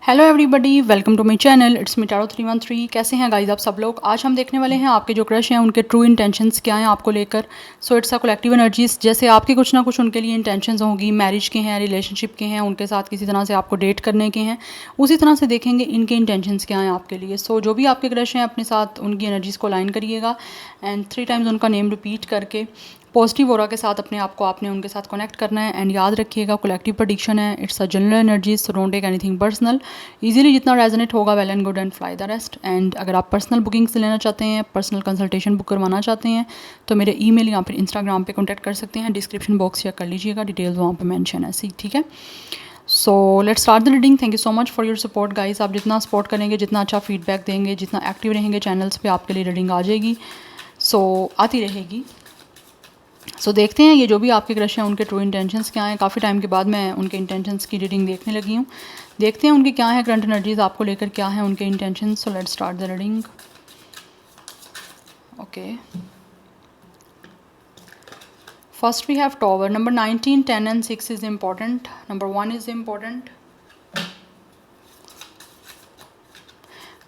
Hello everybody, welcome to my channel. It's me Taro 313। कैसे हैं guys आप सब लोग। आज हम देखने वाले हैं आपके जो क्रश हैं उनके ट्रू इंटेंशंस क्या हैं आपको लेकर। So it's a collective energies. जैसे आपके कुछ ना कुछ उनके लिए इंटेंशंस होंगी, मैरिज के हैं, रिलेशनशिप के हैं, उनके साथ किसी तरह से आपको डेट करने के हैं, उसी तरह से देखेंगे इनके इंटेंशंस क्या हैं आपके लिए। सो जो भी आपके क्रश हैं अपने साथ उनकी एनर्जीज़ को अलाइन करिएगा एंड 3 टाइम्स उनका नेम रिपीट करके पॉजिटिव ऑरा के साथ अपने आप को आपने उनके साथ कनेक्ट करना है। एंड याद रखिएगा कलेक्टिव प्रेडिक्शन है, it's a general energies, so don't take anything personal. Easily जितना रेजोनेट होगा well and good and fly the rest. And अगर आप पर्सनल बुकिंग्स लेना चाहते हैं, पर्सनल कंसल्टेशन बुक करवाना चाहते हैं तो मेरे ईमेल या फिर इंस्टाग्राम पे कांटेक्ट कर सकते हैं। डिस्क्रिप्शन बॉक्स चेक कर लीजिएगा, डिटेल्स वहाँ पे मेंशन है। सी ठीक है। सो let's start the reading. Thank you so much for your support guys. आप जितना सपोर्ट करेंगे, जितना अच्छा फीडबैक देंगे, जितना एक्टिव रहेंगे चैनल्स पे, आपके लिए रीडिंग आ जाएगी। सो आती रहेगी। सो देखते हैं ये जो भी आपके क्रश हैं उनके ट्रू इंटेंशंस क्या हैं। काफ़ी टाइम के बाद मैं उनके इंटेंशंस की रीडिंग देखने लगी हूँ। देखते हैं उनके क्या है करंट एनर्जीज आपको लेकर, क्या है उनके intentions. So let's start the reading. Okay, first we have tower. Number 19, 10 and 6 is important. Number 1 is important.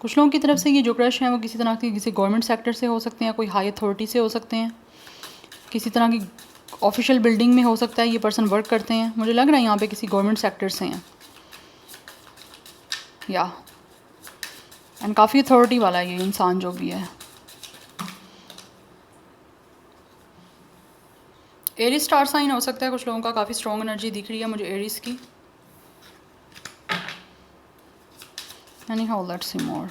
कुछ लोगों की तरफ से ये जो क्रश हैं वो किसी तरह की किसी गवर्नमेंट सेक्टर से हो सकते हैं, कोई हाई अथॉरिटी से हो सकते हैं, किसी तरह की ऑफिशियल बिल्डिंग में हो सकता है ये पर्सन वर्क करते हैं। मुझे लग रहा है यहाँ पे किसी गवर्नमेंट सेक्टर से हैं या एंड काफ़ी अथॉरिटी वाला है ये इंसान जो भी है। एरिस स्टार साइन हो सकता है कुछ लोगों का। काफ़ी स्ट्रॉन्ग एनर्जी दिख रही है मुझे एरिस की। Anyhow let's see more.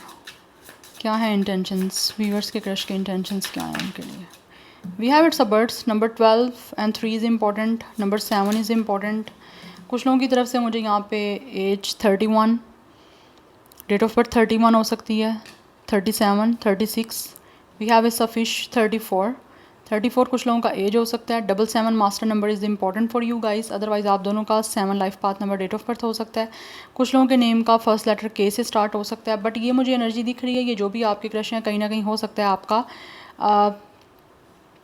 क्या है इंटेंशंस, व्यूअर्स के क्रश के इंटेंशंस क्या हैं उनके लिए। We have it's a birds. Number 12 and 3 is important. Number 7 is important. कुछ लोगों की तरफ से मुझे यहाँ पे एज 31, डेट ऑफ बर्थ 31 हो सकती है, 37, 36। We have it's a fish 34। 34 कुछ लोगों का एज हो सकता है। Double 7 master number is important for you guys. Otherwise आप दोनों का 7 life path number date of birth हो सकता है। कुछ लोगों के नेम का फर्स्ट लेटर के से स्टार्ट हो सकता है। बट ये मुझे एनर्जी दिख रही है ये जो भी आपके क्रश हैं कहीं ना कहीं हो सकता है आपका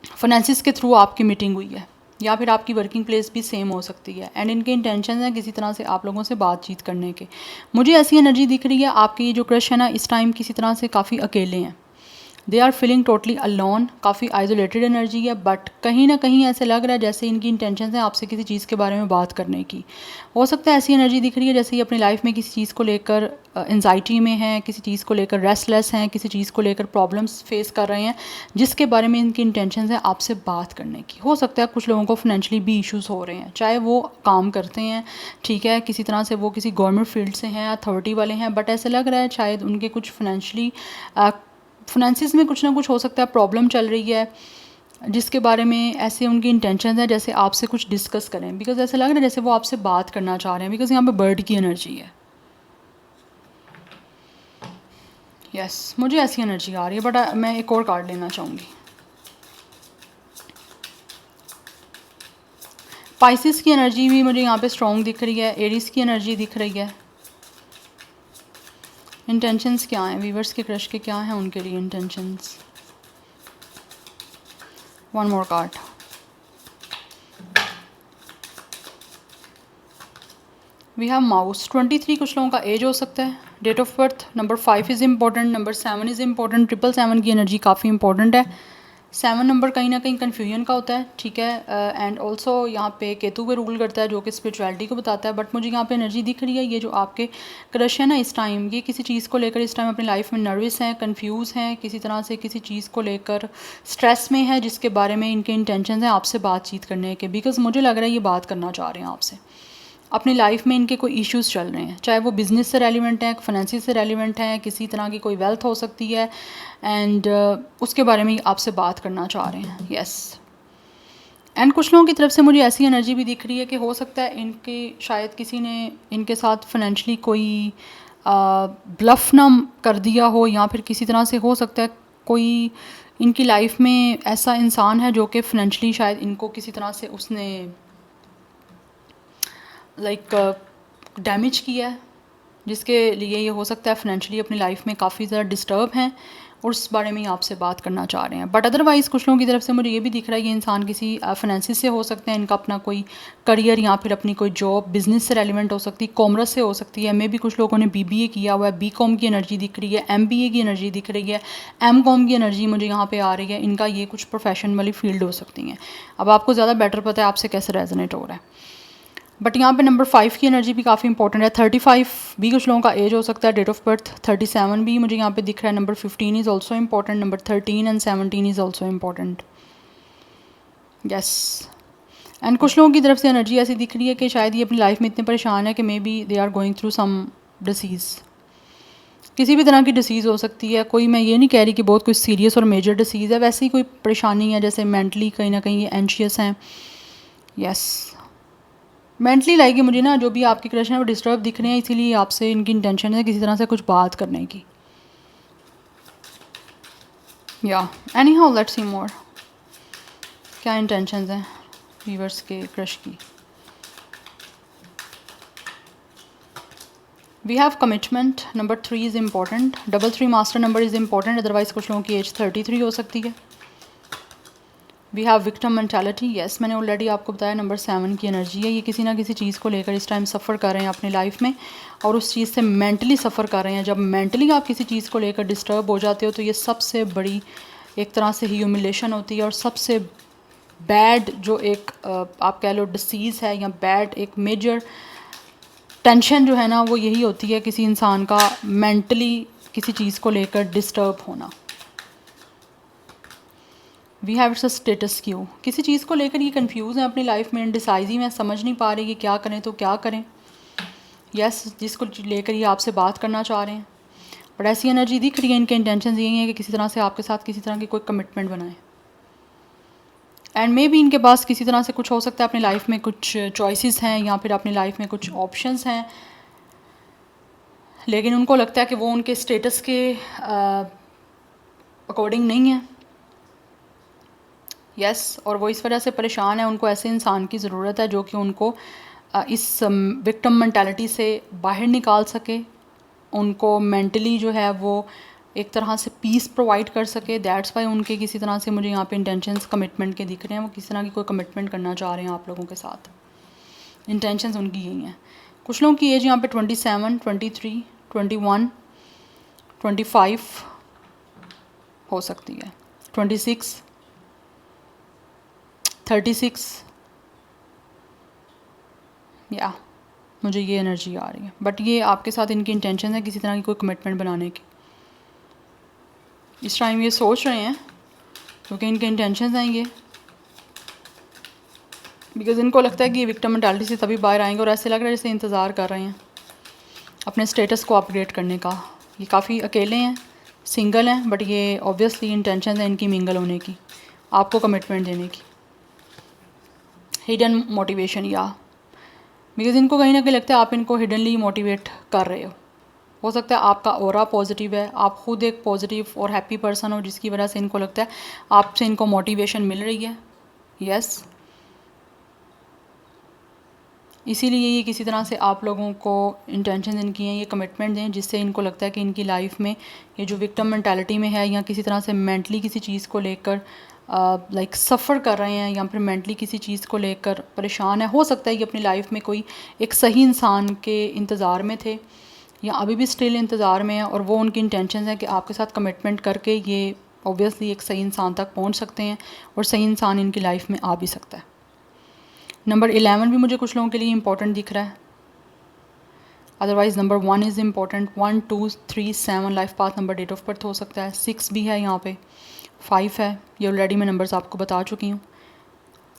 फाइनेंसिस के थ्रू आपकी मीटिंग हुई है या फिर आपकी वर्किंग प्लेस भी सेम हो सकती है। एंड इनके इंटेंशन हैं किसी तरह से आप लोगों से बातचीत करने के। मुझे ऐसी एनर्जी दिख रही है आपके ये जो क्रश है ना इस टाइम किसी तरह से काफ़ी अकेले हैं। They are feeling totally alone. काफ़ी आइसोलेटेड एनर्जी है बट कहीं ना कहीं ऐसे लग रहा है जैसे इनकी इंटेंशन है आपसे किसी चीज़ के बारे में बात करने की। हो सकता है ऐसी एनर्जी दिख रही है जैसे ये अपनी लाइफ में किसी चीज़ को लेकर एंजाइटी में हैं, किसी चीज़ को लेकर रेस्टलेस हैं, किसी चीज़ को लेकर प्रॉब्लम्स फेस कर रहे हैं जिसके बारे में इनकी इंटेंशन है आपसे बात करने की। हो सकता है कुछ लोगों को फाइनेंशियली भी इश्यूज़ हो रहे हैं, चाहे वो काम करते हैं, ठीक है, किसी तरह से वो किसी गवर्नमेंट फील्ड से हैं, अथॉरिटी वाले हैं, बट ऐसे लग रहा है शायद उनके कुछ फाइनेंशियली फाइनेंसिस में कुछ ना कुछ हो सकता है प्रॉब्लम चल रही है जिसके बारे में ऐसे उनकी इंटेंशन है जैसे आपसे कुछ डिस्कस करें। बिकॉज ऐसा लग रहा है जैसे वो आपसे बात करना चाह रहे हैं बिकॉज यहाँ पे बर्ड की एनर्जी है। यस मुझे ऐसी एनर्जी आ रही है बट मैं एक और कार्ड लेना चाहूँगी। पाइसिस की एनर्जी भी मुझे यहाँ पे स्ट्रॉन्ग दिख रही है, एरिस की एनर्जी दिख रही है। इंटेंशंस क्या हैं वीवर्स के क्रश के, क्या हैं उनके लिए intentions. One more card. We have mouse 23 कुछ लोगों का एज हो सकता है, date of birth. Number 5 is important. Number 7 is important. 777 की एनर्जी काफ़ी इंपॉर्टेंट है। 7 नंबर कहीं ना कहीं कन्फ्यूजन का होता है, ठीक है। एंड ऑल्सो यहाँ पे केतु पे रूल करता है जो कि स्पिरिचुअलिटी को बताता है। बट मुझे यहाँ पे एनर्जी दिख रही है ये जो आपके क्रश है ना इस टाइम ये किसी चीज़ को लेकर इस टाइम अपनी लाइफ में नर्वस हैं, कंफ्यूज हैं, किसी तरह से किसी चीज़ को लेकर स्ट्रेस में है जिसके बारे में इनके इंटेंशन हैं आपसे बातचीत करने के। बिकॉज मुझे लग रहा है ये बात करना चाह रहे हैं आपसे। अपनी लाइफ में इनके कोई इश्यूज़ चल रहे हैं, चाहे वो बिज़नेस से रेलिवेंट हैं, फाइनेंसिस से रेलिवेंट हैं, किसी तरह की कोई वेल्थ हो सकती है एंड उसके बारे में आपसे बात करना चाह रहे हैं। यस एंड कुछ लोगों की तरफ से मुझे ऐसी एनर्जी भी दिख रही है कि हो सकता है इनके शायद किसी ने इनके साथ फाइनेंशली कोई ब्लफ ना कर दिया हो या फिर किसी तरह से हो सकता है कोई इनकी लाइफ में ऐसा इंसान है जो कि फाइनेंशली शायद इनको किसी तरह से उसने डैमेज किया है जिसके लिए ये हो सकता है फाइनेंशियली अपनी लाइफ में काफ़ी ज़्यादा डिस्टर्ब हैं और उस बारे में ही आपसे बात करना चाह रहे हैं। बट अदरवाइज़ कुछ लोगों की तरफ से मुझे ये भी दिख रहा है ये इंसान किसी फाइनेंसिस से हो सकते हैं, इनका अपना कोई करियर या फिर अपनी कोई जॉब बिज़नेस से रेलिवेंट हो सकती है, कॉमर्स से हो सकती है, मे भी कुछ लोगों ने BBA किया हुआ है, BCom की एनर्जी दिख रही है, MBA की एनर्जी दिख रही है, MCom की एनर्जी मुझे यहाँ पे आ रही है। इनका ये कुछ प्रोफेशन वाली फील्ड हो सकती हैं। अब आपको ज़्यादा बेटर पता है आपसे कैसे रेजोनेट हो रहा है। बट यहाँ पे नंबर 5 की एनर्जी भी काफ़ी इंपॉर्टेंट है। 35 भी कुछ लोगों का एज हो सकता है, डेट ऑफ बर्थ 37 भी मुझे यहाँ पे दिख रहा है। Number 15 is also important, number 13 and 17 is also important. Yes, and कुछ लोगों की तरफ से एनर्जी ऐसी दिख रही है कि शायद ये अपनी लाइफ में इतने परेशान है कि maybe they are going through some disease, किसी भी तरह की डिसीज़ हो सकती है। कोई, मैं ये नहीं कह रही कि बहुत कोई सीरियस और मेजर डिसीज़ है, वैसे ही कोई परेशानी है, जैसे मेंटली कहीं ना कहीं ये एंशियस हैं। यस, मेंटली लाइक मुझे ना जो भी आपके क्रश हैं वो डिस्टर्ब दिख रहे हैं, इसीलिए आपसे इनकी इंटेंशन है किसी तरह से कुछ बात करने की। या anyhow let's see more, क्या इंटेंशंस हैं व्यूअर्स के क्रश की। We have commitment, number 3 is important, 33 master number is important, otherwise कुछ लोगों की एज 33 हो सकती है। We have victim mentality, yes मैंने ऑलरेडी आपको बताया नंबर 7 की एनर्जी है। ये किसी ना किसी चीज़ को लेकर इस टाइम सफ़र कर रहे हैं अपनी लाइफ में और उस चीज़ से मेंटली सफ़र कर रहे हैं। जब मेंटली आप किसी चीज़ को लेकर डिस्टर्ब हो जाते हो तो ये सबसे बड़ी एक तरह से ह्यूमिलेशन होती है और सबसे बैड जो एक आप कह लो डिसीज़ है या बैड एक मेजर टेंशन जो है ना वो यही होती है किसी इंसान का मेंटली किसी चीज़ को लेकर डिस्टर्ब होना। We have it's a status quo, किसी चीज़ को लेकर ये कंफ्यूज हैं अपनी लाइफ में, इंडिसाइजिव हैं, समझ नहीं पा रही कि क्या करें तो क्या करें। यस, जिसको लेकर ये आपसे बात करना चाह रहे हैं, बट ऐसी एनर्जी दिख रही है, इनके इंटेंशन यही है कि किसी तरह से आपके साथ किसी तरह की कोई कमिटमेंट बनाएं। एंड मे बी इनके पास किसी तरह से कुछ हो सकता है अपनी लाइफ में कुछ चॉइसेस हैं या फिर अपनी लाइफ में कुछ ऑप्शंस हैं, लेकिन उनको लगता है कि वो उनके स्टेटस के अकॉर्डिंग नहीं है। यस, और वो इस वजह से परेशान है, उनको ऐसे इंसान की ज़रूरत है जो कि उनको इस विक्टिम मेंटालिटी से बाहर निकाल सके, उनको मेंटली जो है वो एक तरह से पीस प्रोवाइड कर सके। दैट्स वाई उनके किसी तरह से मुझे यहाँ पे इंटेंशंस कमिटमेंट के दिख रहे हैं, वो किसी तरह की कोई कमिटमेंट करना चाह रहे हैं आप लोगों के साथ। इंटेंशंस उनकी यही हैं। कुछ लोगों की एज यहाँ पे 27, 23, 21, 25 हो सकती है, 26, 36, या मुझे ये एनर्जी आ रही है। बट ये आपके साथ इनकी इंटेंशन है किसी तरह की कोई कमिटमेंट बनाने की। इस टाइम ये सोच रहे हैं क्योंकि इनके इंटेंशन हैं ये, बिकॉज इनको लगता है कि ये विक्टिम मेंटालिटी से तभी बाहर आएंगे और ऐसे लग रहा है जैसे इंतज़ार कर रहे हैं अपने स्टेटस को अपग्रेड करने का। ये काफ़ी अकेले हैं, सिंगल हैं, बट ये ऑब्वियसली इंटेंशन है इनकी मिंगल होने की, आपको कमिटमेंट देने की। हिडन मोटिवेशन, या बिकॉज इनको कहीं ना कहीं लगता है आप इनको हिडनली मोटिवेट कर रहे हो सकता है आपका ऑरा पॉजिटिव है, आप खुद एक पॉजिटिव और हैप्पी पर्सन हो जिसकी वजह से इनको लगता है आपसे इनको मोटिवेशन मिल रही है। यस, इसीलिए ये किसी तरह से आप लोगों को इंटेंशन इनकी हैं ये कमिटमेंट दें जिससे इनको लगता है कि इनकी लाइफ में ये जो विक्टिम मेंटालिटी में है या किसी तरह से मेंटली किसी चीज़ को लेकर लाइक सफ़र कर रहे हैं या फिर मेंटली किसी चीज़ को लेकर परेशान है, हो सकता है कि अपनी लाइफ में कोई एक सही इंसान के इंतज़ार में थे या अभी भी स्टिल इंतज़ार में है और वो उनकी इंटेंशन है कि आपके साथ कमिटमेंट करके ये ऑब्वियसली एक सही इंसान तक पहुंच सकते हैं और सही इंसान इनकी लाइफ में आ भी सकता है। नंबर 11 भी मुझे कुछ लोगों के लिए इंपॉर्टेंट दिख रहा है, otherwise number 1 is important. 1, 2, 3, 7 life path number, date of birth हो सकता है। 6 भी है यहाँ पे, 5 है, ये ऑलरेडी मैं नंबर्स आपको बता चुकी हूँ।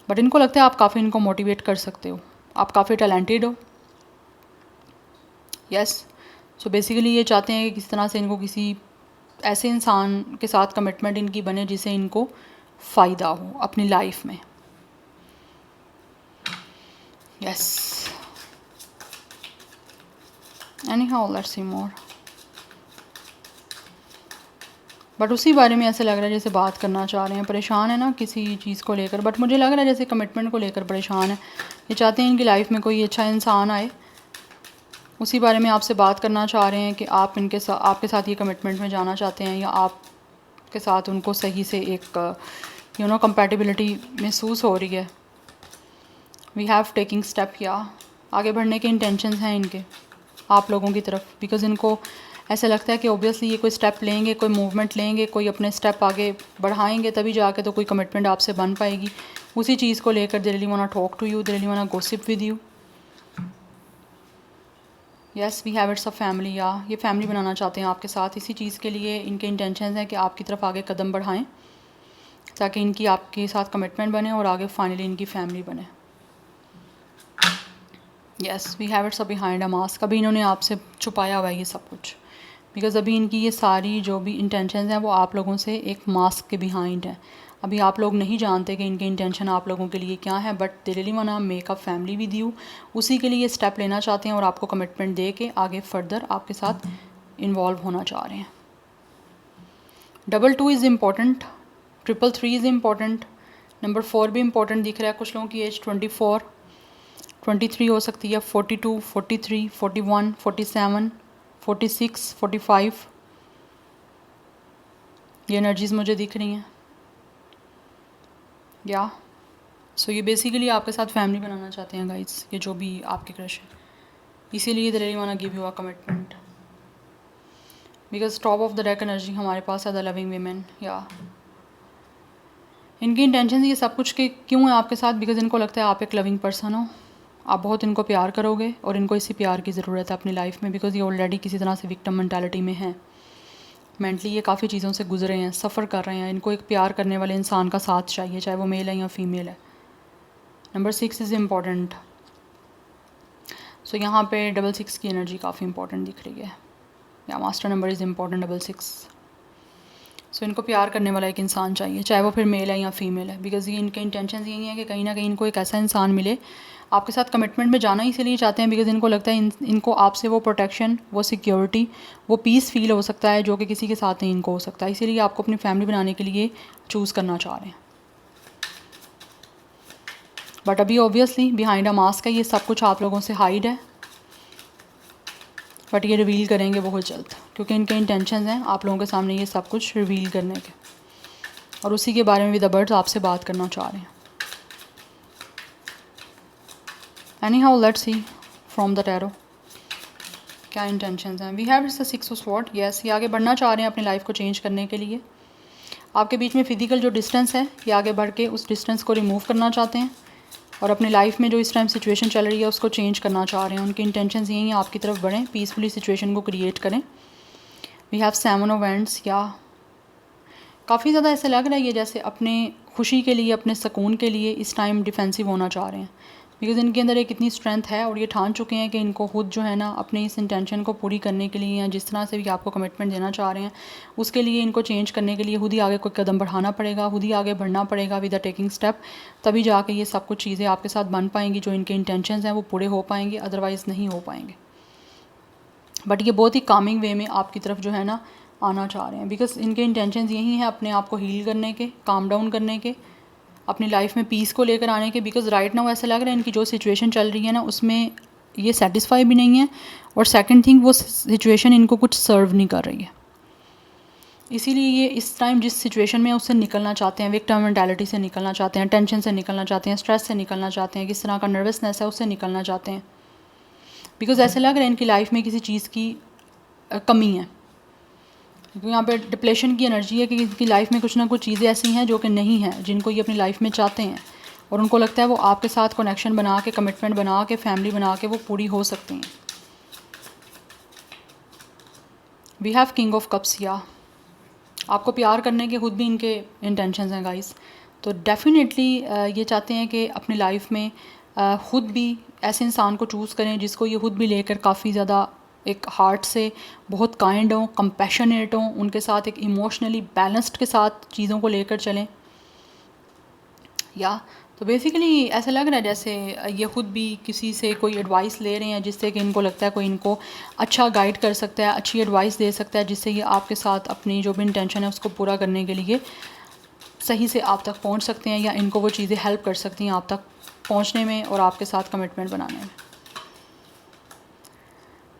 बट इनको लगता है आप काफ़ी इनको मोटिवेट कर सकते हो, आप काफ़ी टैलेंटेड हो। यस, सो बेसिकली ये चाहते हैं कि किस तरह से इनको किसी ऐसे इंसान के साथ कमिटमेंट इनकी बने जिससे इनको फ़ायदा हो अपनी लाइफ में। Yes, anyhow let's see more, but उसी बारे में ऐसे लग रहा है जैसे बात करना चाह रहे हैं, परेशान है ना किसी चीज़ को लेकर, बट मुझे लग रहा है जैसे कमिटमेंट को लेकर परेशान है। ये चाहते हैं इनकी लाइफ में कोई अच्छा इंसान आए, उसी बारे में आपसे बात करना चाह रहे हैं कि आप इनके साथ आपके साथ ये कमिटमेंट में जाना चाहते हैं या आप के साथ उनको सही से एक कंपैटिबिलिटी महसूस हो रही है। वी हैव टेकिंग स्टेप, या आगे बढ़ने के इंटेंशंस हैं इनके आप लोगों की तरफ, बिकॉज़ इनको ऐसा लगता है कि ऑब्वियसली ये कोई स्टेप लेंगे, कोई मूवमेंट लेंगे, कोई अपने स्टेप आगे बढ़ाएंगे, तभी जाके तो कोई कमिटमेंट आपसे बन पाएगी। उसी चीज़ को लेकर they really want to talk to you, they really want to gossip with you. Yes, we have it's a family, या ये फैमिली बनाना चाहते हैं आपके साथ। इसी चीज़ के लिए इनके इंटेंशंस हैं कि आपकी तरफ आगे कदम बढ़ाएं ताकि इनकी आपके साथ कमिटमेंट बने और आगे फाइनली इनकी फैमिली बने। Yes, we have it's a behind a mask. अभी इन्होंने आपसे छुपाया हुआ है ये सब कुछ, बिकॉज़ अभी इनकी ये सारी जो भी इंटेंशंस हैं वो आप लोगों से एक मास्क के बिहाइंड है। अभी आप लोग नहीं जानते कि इनके इंटेंशन आप लोगों के लिए क्या है, but they really want to make a family with you. उसी के लिए स्टेप लेना चाहते हैं और आपको कमिटमेंट दे के आगे फर्दर आपके साथ इन्वॉल्व होना चाह रहे हैं। 22 is important, 333 is important, number 4 भी इम्पॉर्टेंट दिख रहा है। कुछ लोगों की एज 24, 23 हो सकती है, 42, 43, 41, 47, 46, 45, ये एनर्जीज़ मुझे दिख रही हैं। या सो ये बेसिकली आपके साथ फैमिली बनाना चाहते हैं गाइस, ये जो भी आपके क्रश है, इसीलिए they really want to give you a commitment, because top of the deck energy हमारे पास है द लविंग वीमेन। या इनकी इंटेंशन ये सब कुछ के क्यों है आपके साथ, बिकॉज इनको लगता है आप एक लविंग पर्सन हो, आप बहुत इनको प्यार करोगे और इनको इसी प्यार की ज़रूरत है अपनी लाइफ में, बिकॉज ये ऑलरेडी किसी तरह से विक्टिम मेंटालिटी में है। मेंटली ये काफ़ी चीज़ों से गुजरे हैं, सफ़र कर रहे हैं, इनको एक प्यार करने वाले इंसान का साथ चाहिए, चाहे वो मेल है या फीमेल है। Number 6 is important. सो यहाँ पे 66 की एनर्जी काफ़ी इंपॉर्टेंट दिख रही है, या मास्टर नंबर इज़ इम्पॉर्टेंट 66। सो इनको प्यार करने वाला एक इंसान चाहिए, चाहे वो फिर मेल है या फीमेल है, बिकॉज ये इनके इंटेंशन यही है कि कहीं ना कहीं इनको एक ऐसा इंसान मिले। आपके साथ कमिटमेंट में जाना इसीलिए चाहते हैं बिकॉज इनको लगता है इनको आपसे वो प्रोटेक्शन, वो सिक्योरिटी, वो पीस फील हो सकता है जो कि किसी के साथ नहीं इनको हो सकता है। इसीलिए आपको अपनी फैमिली बनाने के लिए चूज़ करना चाह रहे हैं। बट अभी ऑब्वियसली बिहाइंड अ मास्क है, ये सब कुछ आप लोगों से हाइड है, बट ये रिवील करेंगे बहुत जल्द, क्योंकि इनके इंटेंशंस हैं आप लोगों के सामने ये सब कुछ रिवील करने के, और उसी के बारे में विद द बर्ड्स आपसे बात करना चाह रहे हैं। Anyhow let's see from the tarot क्या इंटेंशंस हैं। We have it's the 6 of sword. Yes, ये आगे बढ़ना चाह रहे हैं अपनी लाइफ को चेंज करने के लिए। आपके बीच में फिजिकल जो डिस्टेंस है, ये आगे बढ़ के उस डिस्टेंस को रिमूव करना चाहते हैं और अपनी लाइफ में जो इस टाइम सिचुएशन चल रही है उसको चेंज करना चाह रहे हैं। उनकी इंटेंशंस यही हैं आपकी तरफ बढ़ें, पीसफुली सिचुएशन को क्रिएट करें। We have 7 of wands. या काफ़ी ज़्यादा ऐसा लग रहा है ये जैसे अपने खुशी के लिए, अपने सुकून के लिए इस टाइम डिफेंसिव होना चाह रहे हैं, बिकॉज इनके अंदर एक इतनी स्ट्रेंथ है और ये ठान चुके हैं कि इनको खुद जो है ना अपने इस इंटेंशन को पूरी करने के लिए, या जिस तरह से भी आपको कमिटमेंट देना चाह रहे हैं उसके लिए इनको चेंज करने के लिए खुद ही आगे कोई कदम बढ़ाना पड़ेगा, खुद ही आगे बढ़ना पड़ेगा विद अ टेकिंग स्टेप। तभी जाके ये सब कुछ चीज़ें आपके साथ बन पाएंगी, जो इनके इंटेंशंस हैं वो पूरे हो पाएंगे, अदरवाइज़ नहीं हो पाएंगे। बट ये बहुत ही कामिंग वे में आपकी तरफ जो है ना आना चाह रहे हैं, बिकॉज इनके इंटेंशंस यही हैं अपने आप को हील करने के, काम डाउन करने के, अपनी लाइफ में पीस को लेकर आने के। बिकॉज राइट नाउ ऐसा लग रहा है इनकी जो सिचुएशन चल रही है ना उसमें ये सेटिस्फाई भी नहीं है, और सेकंड थिंग वो सिचुएशन इनको कुछ सर्व नहीं कर रही है। इसीलिए ये इस टाइम जिस सिचुएशन में उससे निकलना चाहते हैं, विक्टिम मेंटालिटी से निकलना चाहते हैं, टेंशन से निकलना चाहते हैं, स्ट्रेस से निकलना चाहते हैं, किस तरह का नर्वसनेस है उससे निकलना चाहते हैं, बिकॉज ऐसा लग रहा है इनकी लाइफ में किसी चीज़ की कमी है। क्योंकि यहाँ पे डिप्लेशन की एनर्जी है कि इनकी लाइफ में कुछ ना कुछ चीज़ें ऐसी हैं जो कि नहीं हैं, जिनको ये अपनी लाइफ में चाहते हैं, और उनको लगता है वो आपके साथ कनेक्शन बना के, कमिटमेंट बना के, फैमिली बना के वो पूरी हो सकती हैं। We have king of cups. या आपको प्यार करने के खुद भी इनके इंटेंशंस हैं गाइस, तो डेफिनेटली ये चाहते हैं कि अपनी लाइफ में खुद भी ऐसे इंसान को चूज़ करें जिसको ये खुद भी लेकर काफ़ी ज़्यादा एक हार्ट से बहुत काइंड हों, कंपैशनेट हों, उनके साथ एक इमोशनली बैलेंस्ड के साथ चीज़ों को लेकर चलें। या तो बेसिकली ऐसा लग रहा है जैसे ये खुद भी किसी से कोई एडवाइस ले रहे हैं, जिससे कि इनको लगता है कोई इनको अच्छा गाइड कर सकता है, अच्छी एडवाइस दे सकता है, जिससे ये आपके साथ अपनी जो भी इंटेंशन है उसको पूरा करने के लिए सही से आप तक पहुंच सकते हैं, या इनको वो चीज़ें हेल्प कर सकती हैं आप तक पहुंचने में और आपके साथ कमिटमेंट बनाने में।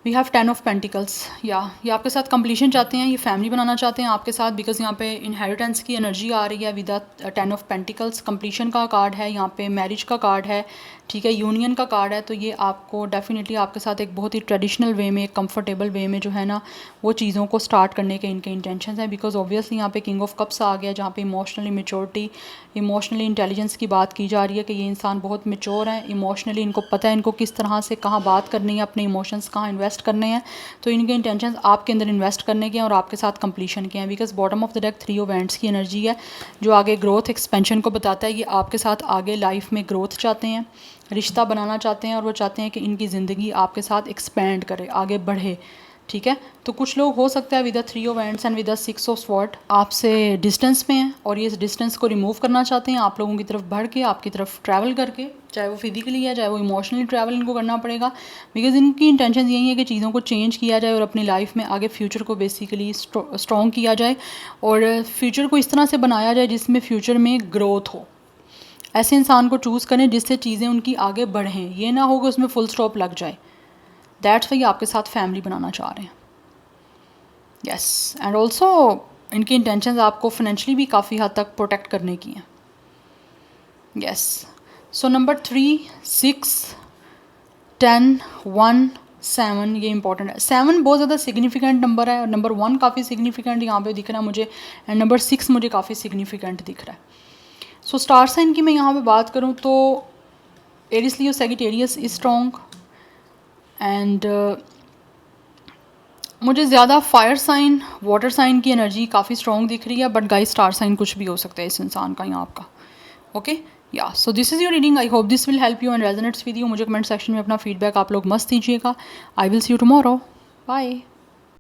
We have 10 of pentacles. या ये आपके साथ कंप्लीशन चाहते हैं, ये फैमिली बनाना चाहते हैं आपके साथ, बिकॉज यहाँ पे इनहेरिटेंस की एनर्जी आ रही है विद 10 ऑफ पेंटिकल्स। कंप्लीशन का कार्ड है, यहाँ पे मैरिज का कार्ड है, ठीक है, यूनियन का कार्ड है। तो ये आपको डेफिनेटली आपके साथ एक बहुत ही ट्रेडिशनल वे में, एक कंफर्टेबल वे में जो है ना वो चीज़ों को स्टार्ट करने के इनके इंटेंशन हैं। बिकॉज ऑब्वियसली यहाँ पे किंग ऑफ कप्स आ गया, जहाँ पे इमोशनली मेच्योरिटी, इमोशनली इंटेलिजेंस की बात की जा रही है कि ये इंसान बहुत मेच्योर हैं इमोशनली, इनको पता है इनको किस तरह से कहाँ बात करनी है, अपने इमोशंस कहाँ इन्वेस्ट करने हैं। तो इनके इंटेंशंस आपके अंदर इन्वेस्ट करने के हैं और आपके साथ कंप्लीशन के हैं। Because bottom of the deck 3 of ends की एनर्जी है, जो आगे ग्रोथ एक्सपेंशन को बताता है। ये आपके साथ आगे लाइफ में ग्रोथ चाहते हैं, रिश्ता बनाना चाहते हैं, और वो चाहते हैं कि इनकी ज़िंदगी आपके साथ एक्सपेंड करे, आगे बढ़े, ठीक है। तो कुछ लोग हो सकता है with 3 of ends and with 6 of sword आपसे डिस्टेंस में हैं और ये इस डिस्टेंस को रिमूव करना चाहते हैं, आप लोगों की तरफ बढ़ के, आपकी तरफ ट्रैवल करके, चाहे वो फिजिकली है चाहे वो इमोशनली ट्रैवल इनको करना पड़ेगा। बिकॉज इनकी इंटेंशन यही है कि चीज़ों को चेंज किया जाए और अपनी लाइफ में आगे फ्यूचर को बेसिकली स्ट्रॉन्ग किया जाए और फ्यूचर को इस तरह से बनाया जाए जिसमें फ्यूचर में ग्रोथ हो। ऐसे इंसान को चूज़ करें जिससे चीज़ें उनकी आगे बढ़ें, ये ना हो कि उसमें फुल स्टॉप लग जाए। दैट्स वाई आपके साथ फैमिली बनाना चाह रहे हैं। यस, एंड ऑल्सो इनकी इंटेंशंस आपको फाइनेंशियली भी काफ़ी हद तक प्रोटेक्ट करने की हैं। यस, सो नंबर 3, 6, 10, 1, 7 ये इंपॉर्टेंट है। 7 बहुत ज़्यादा सिग्निफिकेंट नंबर है और नंबर 1 काफ़ी सिग्निफिकेंट यहाँ पे दिख रहा है मुझे, एंड नंबर 6 मुझे काफ़ी सिग्निफिकेंट दिख रहा है। सो स्टार साइन की मैं यहाँ पे बात करूँ तो Aries Leo Sagittarius is strong, and मुझे ज़्यादा फायर साइन, वाटर साइन की एनर्जी काफ़ी स्ट्रॉन्ग दिख रही है, बट गाइस स्टार साइन कुछ भी हो सकता है इस इंसान का या आपका। Okay, yeah so this is your reading, I hope this will help you and resonates with you. मुझे कमेंट सेक्शन में अपना फीडबैक आप लोग मस्त दीजिएगा। I will see you tomorrow, bye.